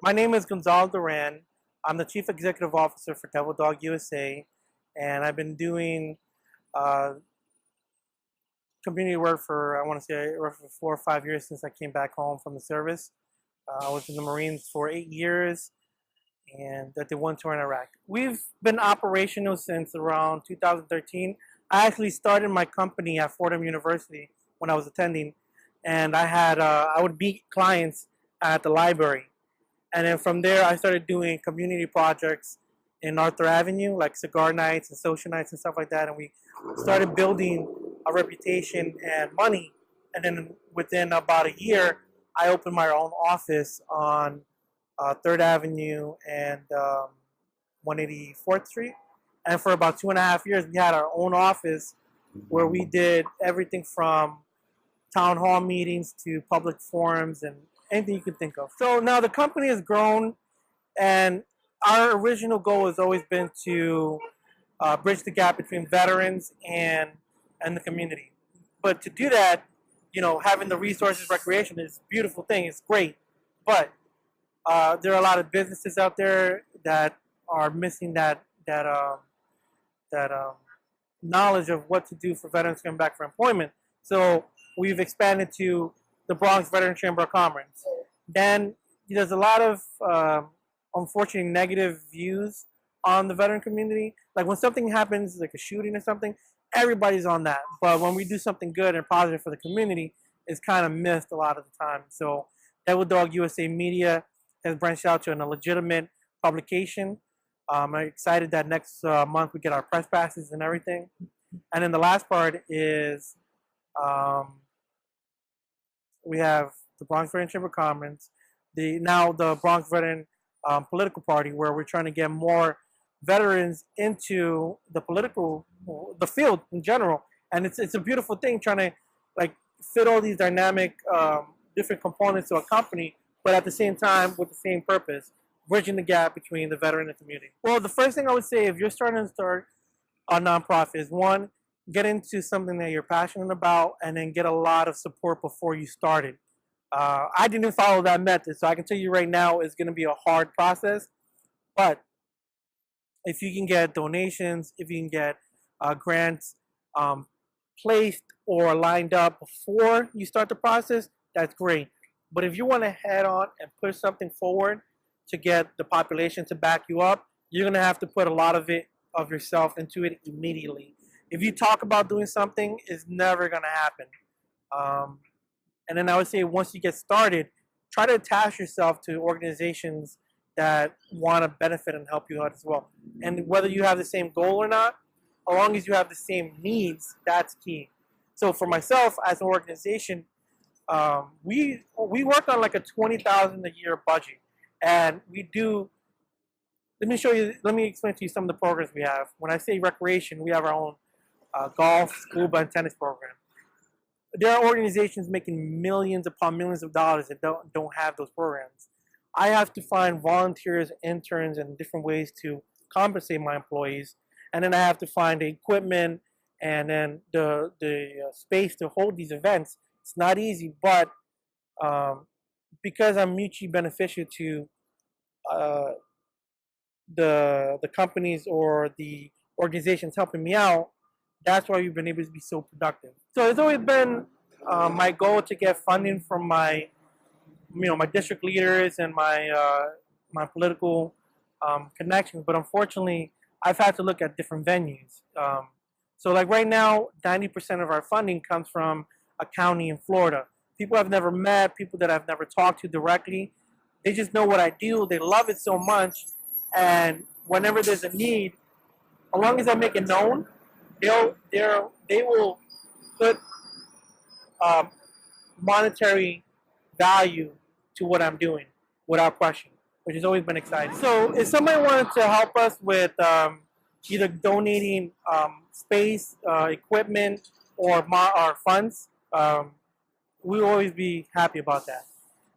My name is Gonzalo Duran. I'm the Chief Executive Officer for Devil Dog USA, and I've been doing uh, community work for, I want to say, roughly 4 or 5 years since I came back home from the service. I was in the Marines for 8 years, and I did one tour in Iraq. We've been operational since around 2013. I actually started my company at Fordham University when I was attending, and I would meet clients at the library. And then from there, I started doing community projects in Arthur Avenue, like cigar nights and social nights and stuff like that. And we started building a reputation and money. And then within about a year, I opened my own office on 3rd Avenue and 184th Street. And for about 2.5 years, we had our own office where we did everything from town hall meetings to public forums and anything you can think of. So now the company has grown, and our original goal has always been to bridge the gap between veterans and the community. But to do that, having the resources, recreation is a beautiful thing. It's great, but there are a lot of businesses out there that are missing that knowledge of what to do for veterans coming back for employment. So we've expanded to the Bronx Veteran Chamber of Commerce. Then there's a lot of unfortunately negative views on the veteran community. Like when something happens, like a shooting or something, everybody's on that. But when we do something good and positive for the community, it's kind of missed a lot of the time. So Devil Dog USA Media has branched out to a legitimate publication. I'm excited that next month we get our press passes and everything. And then the last part is we have the Bronx Veteran Chamber of Commerce, now the Bronx Veteran Political Party, where we're trying to get more veterans into the field in general. And it's a beautiful thing trying to fit all these dynamic different components to a company, but at the same time with the same purpose, bridging the gap between the veteran and the community. Well, the first thing I would say if you're starting to start a nonprofit is, one, get into something that you're passionate about, and then get a lot of support before you start it. I didn't follow that method, so I can tell you right now it's going to be a hard process. But if you can get donations, if you can get grants placed or lined up before you start the process, that's great. But if you want to head on and push something forward to get the population to back you up, you're going to have to put a lot of yourself into it immediately. If you talk about doing something, it's never going to happen. And then I would say once you get started, try to attach yourself to organizations that want to benefit and help you out as well. And whether you have the same goal or not, as long as you have the same needs, that's key. So for myself, as an organization, we work on like a $20,000 a year budget. And we do, let me explain to you some of the programs we have. When I say recreation, we have our own golf, scuba, and tennis program. There are organizations making millions upon millions of dollars that don't have those programs. I have to find volunteers, interns, and different ways to compensate my employees. And then I have to find the equipment and then the space to hold these events. It's not easy, but because I'm mutually beneficial to the companies or the organizations helping me out, that's why we've been able to be so productive. So it's always been my goal to get funding from my district leaders and my political connections. But unfortunately, I've had to look at different venues. So like right now, 90% of our funding comes from a county in Florida. People I've never met, people that I've never talked to directly. They just know what I do. They love it so much. And whenever there's a need, as long as I make it known, they will put monetary value to what I'm doing without question, which has always been exciting. So if somebody wanted to help us with either donating space, equipment, or funds, we will always be happy about that.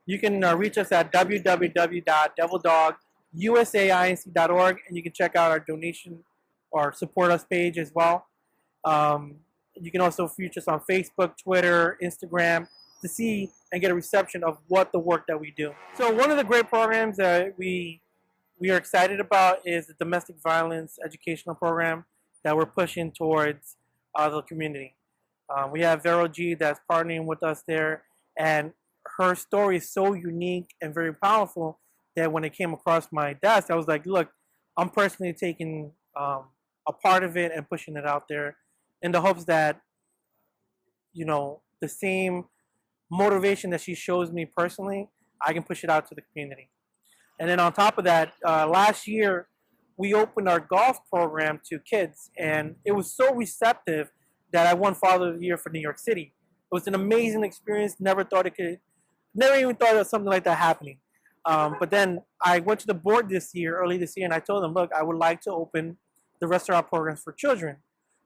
You can reach us at www.devildogusainc.org, and you can check out our donation or support us page as well. You can also feature us on Facebook, Twitter, Instagram, to see and get a reception of what the work that we do. So one of the great programs that we are excited about is the domestic violence educational program that we're pushing towards the community. We have Vero G that's partnering with us there, and her story is so unique and very powerful that when it came across my desk, I was like, look, I'm personally taking a part of it and pushing it out there in the hopes that, you know, the same motivation that she shows me personally, I can push it out to the community. And then on top of that, last year we opened our golf program to kids, and it was so receptive that I won Father of the Year for New York City. It was an amazing experience. Never even thought of something like that happening. But then I went to the board early this year, and I told them, look, I would like to open the restaurant programs for children.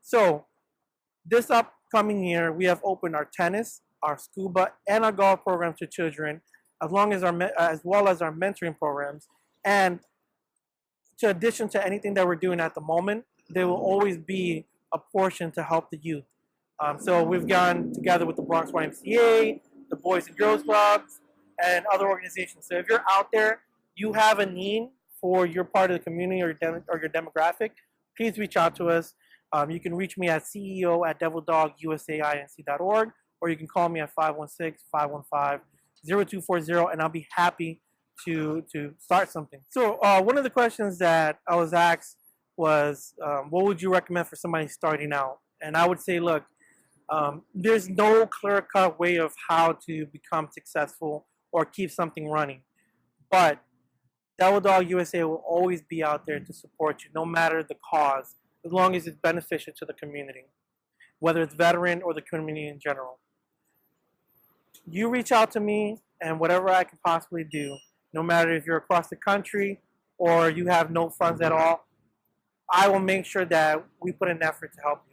So this upcoming year, we have opened our tennis, our scuba, and our golf programs to children, as well as our mentoring programs. And in addition to anything that we're doing at the moment, there will always be a portion to help the youth. So we've gone together with the Bronx YMCA, the Boys and Girls Clubs, and other organizations. So if you're out there, you have a need for your part of the community or your demographic, please reach out to us. You can reach me at ceo@devildogusainc.org, or you can call me at 516-515-0240, and I'll be happy to start something. So one of the questions that I was asked was, what would you recommend for somebody starting out? And I would say, look, there's no clear-cut way of how to become successful or keep something running. But Devil Dog USA will always be out there to support you, no matter the cause, as long as it's beneficial to the community, whether it's veteran or the community in general. You reach out to me, and whatever I can possibly do, no matter if you're across the country or you have no funds at all, I will make sure that we put an effort to help you.